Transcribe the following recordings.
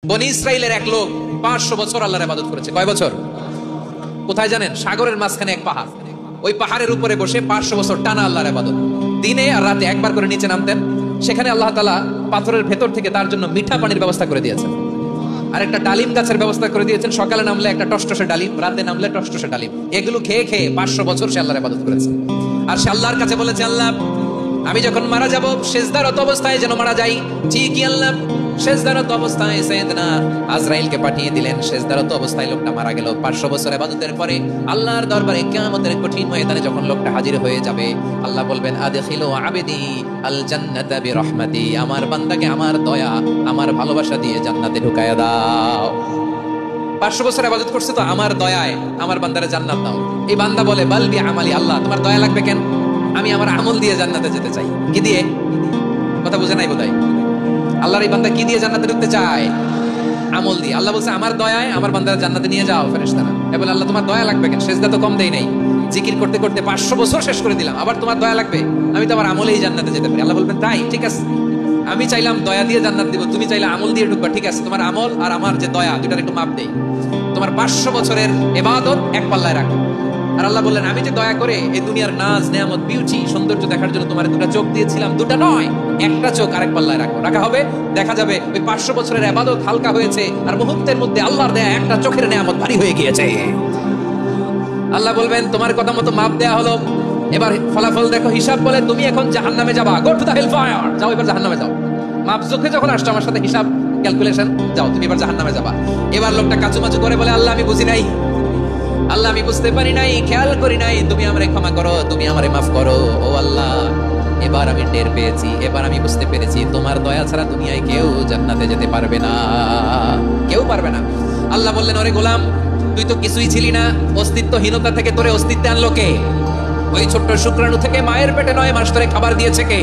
বনি ইসরাইলের এক লোক 500 বছর আল্লাহর ইবাদত করেছে। কয় বছর? কোথায় জানেন? সাগরের মাঝখানে এক পাহাড়, ওই পাহাড়ের উপরে বসে 500 বছর টানা আল্লাহর ইবাদত। দিনে আর রাতে একবার করে নিচে নামতেন। সেখানে আল্লাহ তাআলা পাথরের ভেতর থেকে তার জন্য মিঠা পানির ব্যবস্থা করে দিয়েছেন, আর একটা ডালিম গাছের ব্যবস্থা করে দিয়েছেন। সকালে নামলে একটা টসটসে ডালিম, রাতে নামলে টসটসে ডালিম। এগুলো খেয়ে খেয়ে 500 বছর সে আল্লাহর ইবাদত করেছে। আর সে আল্লাহর কাছে বলেছে, আল্লাহ আমি যখন মারা যাব সেজদারত অবস্থায় যেন মারা যাই। ঠিকই আল্লাহ সেজদারত অবস্থায় সাইয়েদনা আজরাইলকে পাঠিয়ে দিলেন। সেজদারত অবস্থায় লোকটা মারা গেল। 500 বছর ইবাদতের পরে আল্লাহর দরবারে কিয়ামতের কঠিন ময়দানে যখন লোকটা হাজির হয়ে যাবে, আল্লাহ বলবেন, আদখিলু আবদি আল জান্নাতা বিরহমাতি, আমার বান্দাকে আমার দয়া, আমার ভালোবাসা দিয়ে জান্নাতে ঢুকায়া দাও। 500 বছর ইবাদত করছে তো আমার দয়ায় আমার বান্দারে জান্নাত দাও। এই বান্দা বলে, বাল বি আমালি, আল্লাহ তোমার দয়া লাগবে কেন? আমি আমার আমল দিয়ে জান্নাতে যেতে চাই। কি দিয়ে? কথা বুঝে নাই বোধহয়। আল্লাহর এই বান্দা কি দিয়ে জান্নাতে ঢুকতে চায়? আমল দিয়ে। আল্লাহ বলছে, আমার দয়ায় আমার বান্দারা জান্নাতে নিয়ে যাও ফেরেশতারা। বলে, আল্লাহ তোমার দয়া লাগবে কেন? সেজদা তো কম দেই নাই, জিকির করতে করতে 500 বছর শেষ করে দিলাম, আবার তোমার দয়া লাগবে? আমি তো আমার আমলেই জান্নাতে যেতে পারি। আল্লাহ বলবেন, তাই ঠিক আছে, আমি চাইলাম দয়া দিয়ে জান্নাত দিব, তুমি চাইলে আমল দিয়ে ঢুকবা। ঠিক আছে, তোমার আমল আর আমার যে দয়া দুটার একটু মাপ দেই। তোমার 500 বছরের ইবাদত এক পাল্লায় রাখো। আর আল্লাহ বললেন, আমি যে দয়া করে এই দুনিয়ার নাজ নেয়ামত বিউটি সৌন্দর্য দেখার জন্য তোমার দুটা চোখ দিয়েছিলাম, দুটা নয় একটা চোখ আরেক পাল্লায় রাখা হবে। দেখা যাবে ওই 500 বছরের ইবাদত হালকা হয়েছে, আর মুহূর্তের মধ্যে আল্লাহর দেয়া একটা চোখের নেয়ামত ভারী হয়ে গিয়েছে। আল্লাহ বলবেন, তোমার কথা মতো মাপ দেয়া হলো, এবার ফলাফল দেখো। হিসাব বলে, তুমি এখন জাহান্নামে যাবা, go to the hell fire, যাও এবার জাহান্নামে যাও। মাপ চোখে যখন আসছো আমার সাথে হিসাব ক্যালকুলেশন, যাও তুমি এবার জাহান্নামে যাবা। এবার লোকটা কাচুমাচু করে বলে, আল্লাহ আমি বুঝি নাই, আল্লাহ আমি বুঝতে পারি নাই, খেয়াল করি নাই, তুমি আমারে ক্ষমা করো, তুমি আমারে মাফ করো। ও আল্লাহ, এবার আমি টের পেয়েছি, এবার আমি বুঝতে পেরেছি, তোমার দয়া ছাড়া দুনিয়ায় কেউ জান্নাতে যেতে পারবে না, কেউ পারবে না। আল্লাহ বললেন, ওরে গোলাম, তুই তো কিছুই ছিলি না, অস্তিত্বহীনতা থেকে তোরে অস্তিত্বে আনলো কে? ওই ছোট্ট শুক্রাণু থেকে মায়ের পেটে 9 মাস ধরে খাবার দিয়েছে কে?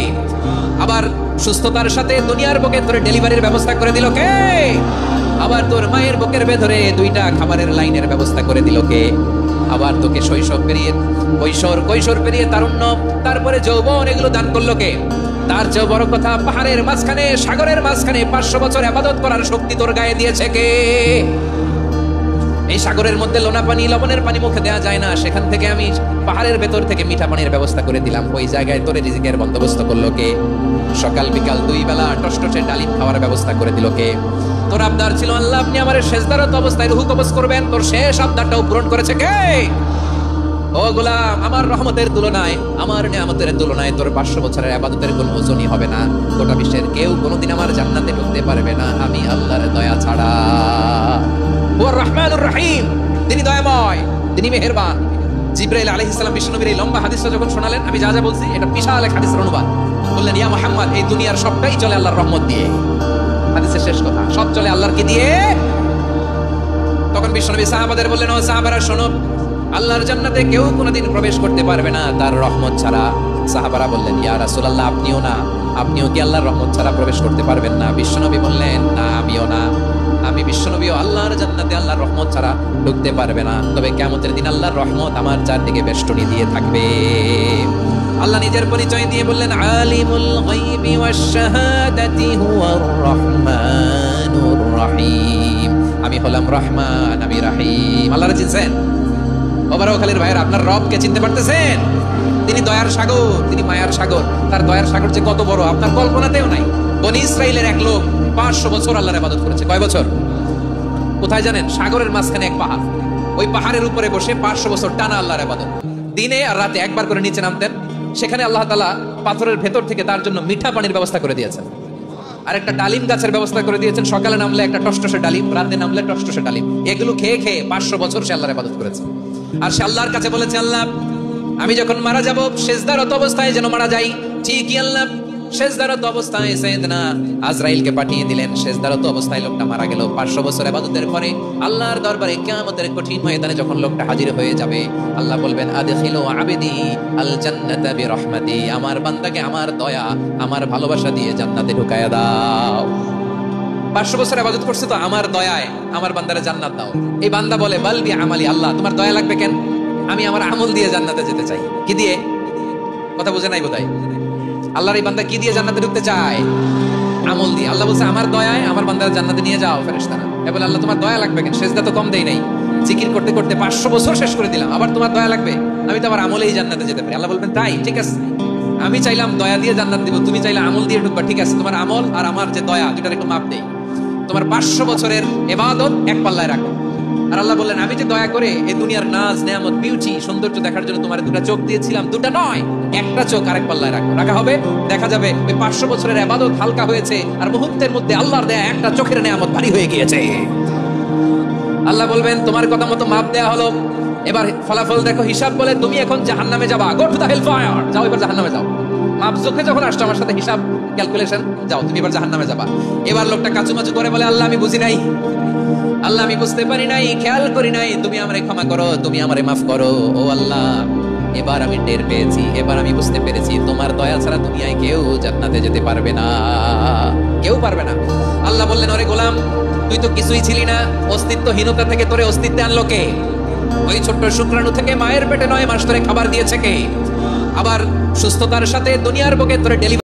আবার সুস্থতার সাথে দুনিয়ার বুকে তোরে ডেলিভারির ব্যবস্থা করে দিল কে? আবার তোর মায়ের বুকের ভেতরে 2টা খাবারের লাইনের ব্যবস্থা করে দিল কে? আবার তোকে শৈশব পেরিয়ে কৈশোর পেরিয়ে তারুণ্য, তারপরে যৌবন, এগুলো দান করলো কে? তার চেয়ে বড় কথা, পাহাড়ের মাঝখানে সাগরের মাঝখানে 500 বছর ইবাদত করার শক্তি তোর গায়ে দিয়েছে কে? এই সাগরের মধ্যে লোনা পানি, লবণের পানি মুখে দেওয়া যায় না, সেখান থেকে আমি পাহাড়ের ভেতর থেকে মিঠা পানির ব্যবস্থা করে দিলাম। ওই জায়গায় তোরে রিজিকের বন্দোবস্ত করলো কে? সকাল বিকাল 2 বেলা টসটসে ডালিম খাওয়ার ব্যবস্থা করে দিল কে? তোর আবদার ছিল, আল্লাহ আপনি আমার সেজদারত অবস্থায় রুহু কবজ করবেন, তোর শেষ আবদারটাও পূরণ করেছে কে? ও গোলাম, আমার রহমতের তুলনায়, আমার নিয়ামতের তুলনায় তোর 500 বছরের ইবাদতের কোনো ওজনই হবে না। গোটা বিশ্বের কেউ কোনোদিন আমার জান্নাতে ঢুকতে পারবে না আমি আল্লাহর দয়া ছাড়া। ওয়া রহমানুর রহিম, তিনি দয়াময়, তিনি মেহেরবান। জিবরাইল আলাইহিস সালাম বিশ্বনবীর এই লম্বা হাদিসটা যখন শোনালেন, আমি যা যা বলছি এটা বিশাল এক হাদিসের অনুবাদ। বললেন, ইয়া মুহাম্মদ, এই দুনিয়ার সবটাই চলে আল্লাহর রহমত দিয়ে। হাদিসের শেষ কথা, সব চলে আল্লাহর কি দিয়ে? তখন বিশ্বনবী সাহাবাদের বললেন, ও সাহাবারা শোনো, আল্লাহর জান্নাতে কেউ কোনোদিন প্রবেশ করতে পারবে না তার রহমত ছাড়া। সাহাবারা বললেন, ইয়া রাসূলুল্লাহ, আপনিও না? আপনিও কি আল্লাহর রহমত ছাড়া প্রবেশ করতে পারবেন না? বিশ্বনবী বললেন, না আমিও না, আমি বিশ্বনবীও আল্লাহর জান্নাতে আল্লাহর রহমত ছাড়া ঢুকতে পারবে না। তবে কিয়ামতের দিন আল্লাহর রহমত আমার চারদিকে বেষ্টনী দিয়ে থাকবে। আল্লাহ নিজের পরিচয় দিয়ে বললেন, আলিমুল গায়বি ওয়াশ শাহাদাতি হুয়ার রহমানুর রহিম, আমি হলাম রহমান, আমি রহিম। আল্লাহর চিনছেন? ওবারখালীর ভাইয়ের, আপনার রবকে চিনতে পারতেছেন? তিনি দয়ার সাগর, তিনি মায়ার সাগর। তার দয়ার সাগর যে কত বড় আপনার কল্পনাতেও নাই। বনি ইসরাইলের এক লোক 500 বছর আল্লাহর ইবাদত করেছে। কয় বছর? কোথায় জানেন? সাগরের মাঝখানে এক পাহাড়, ওই পাহাড়ের উপরে বসে 500 বছর টানা আল্লাহর ইবাদত। দিনে আর রাতে একবার করে নিচে নামতেন। সেখানে আল্লাহ তাআলা পাথরের ভেতর থেকে তার জন্য মিঠা পানির ব্যবস্থা করে দিয়েছেন, আর একটা ডালিম গাছের ব্যবস্থা করে দিয়েছেন। সকালে নামলে একটা টসটসে ডালিম, রাতে নামলে টসটসে ডালিম। এগুলো খেয়ে খেয়ে 500 বছর সে আল্লাহর ইবাদত করেছে। আর সে আল্লাহর কাছে বলেছে, আল্লাহ আমি যখন মারা যাব সেজদারত অবস্থায় যেন মারা যাই। ঠিকই আল্লাহ সেজদারত অবস্থায় সাইয়েদনা আজরাইলকে পাঠিয়ে দিলেন। সেজদারত অবস্থায় লোকটা মারা গেল। 500 বছর ইবাদতের পরে আল্লাহর দরবারে কিয়ামতের কঠিন ময়দানে যখন লোকটা হাজির হয়ে যাবে, আল্লাহ বলবেন, আদখিলু আবদি আল জান্নাতা বিরহমাতি, আমার বান্দাকে আমার দয়া, আমার ভালোবাসা দিয়ে জান্নাতে ঢুকায়া দাও। 500 বছর ইবাদত করছে তো আমার দয়ায় আমার বান্দারে জান্নাত দাও। এই বান্দা বলে, বাল বি আমালি, আল্লাহ তোমার দয়া লাগবে কেন? আমি আমার আমল দিয়ে জান্নাতে যেতে চাই। কি দিয়ে? কথা বুঝে নাই বোধহয়। আল্লাহর এই বান্দা কি দিয়ে জান্নাতে ঢুকতে চায়? আমল দিয়ে। আল্লাহ বলছে আমার দয়ায় আমার বান্দারা জান্নাতে নিয়ে যাও ফেরেশতারা। বলে আল্লাহ তোমার দয়া লাগবে কেন, সেজদা তো কম দেই নাই, জিকির করতে করতে 500 বছর শেষ করে দিলাম, আবার তোমার দয়া লাগবে? আমি তো আমার আমলেই জান্নাতে যেতে পারি। আল্লাহ বলবেন তাই, ঠিক আছে, আমি চাইলাম দয়া দিয়ে জান্নাত দিব, তুমি চাইলে আমল দিয়ে ঢুকবা, ঠিক আছে, তোমার আমল আর আমার যে দয়া দুটার একটু মাপ দেই। তোমার 500 বছরের ইবাদত এক পাল্লায় রাখো। আর আল্লাহ বললেন আমি যে দয়া করে এই দুনিয়ার নাজ নেয়ামত বিউটি সৌন্দর্য দেখার জন্য তোমার দুটা চোখ দিয়েছিলাম, দুটা নয় একটা চোখ আরেক পাল্লায় রাখা হবে। দেখা যাবে ওই 500 বছরের ইবাদত হালকা হয়েছে আর মুহূর্তের মধ্যে আল্লাহর দেয়া একটা চোখের নেয়ামত ভারী হয়ে গিয়েছে। আল্লাহ বলবেন তোমার কথা মতো মাপ দেয়া হলো, এবার ফলাফল দেখো, হিসাব বলে তুমি এখন জাহান্নামে যাবা, go to the hell fire, যাও এবার জাহান্নামে যাও। মাপ চোখে যখন আসছো আমার সাথে হিসাব ক্যালকুলেশন, যাও তুমি এবার জাহান্নামে যাবা। এবার লোকটা কাচুমাচু করে বলে আল্লাহ আমি বুঝি নাই, আল্লাহ আমি বুঝতে পারি নাই, খেয়াল করি নাই, তুমি আমারে ক্ষমা করো, তুমি আমারে মাফ করো। ও আল্লাহ এবার আমি টের পেয়েছি, এবার আমি বুঝতে পেরেছি তোমার দয়া ছাড়া দুনিয়ায় কেউ জান্নাতে যেতে পারবে না, কেউ পারবে না। আল্লাহ বললেন ওরে গোলাম তুই তো কিছুই ছিলি না, অস্তিত্বহীনতা থেকে তোরে অস্তিত্বে আনলো কে? ওই ছোট্ট শুক্রাণু থেকে মায়ের পেটে 9 মাস ধরে খাবার দিয়েছে কে? আবার সুস্থতার সাথে দুনিয়ার বুকে তোরে ডেলিভারি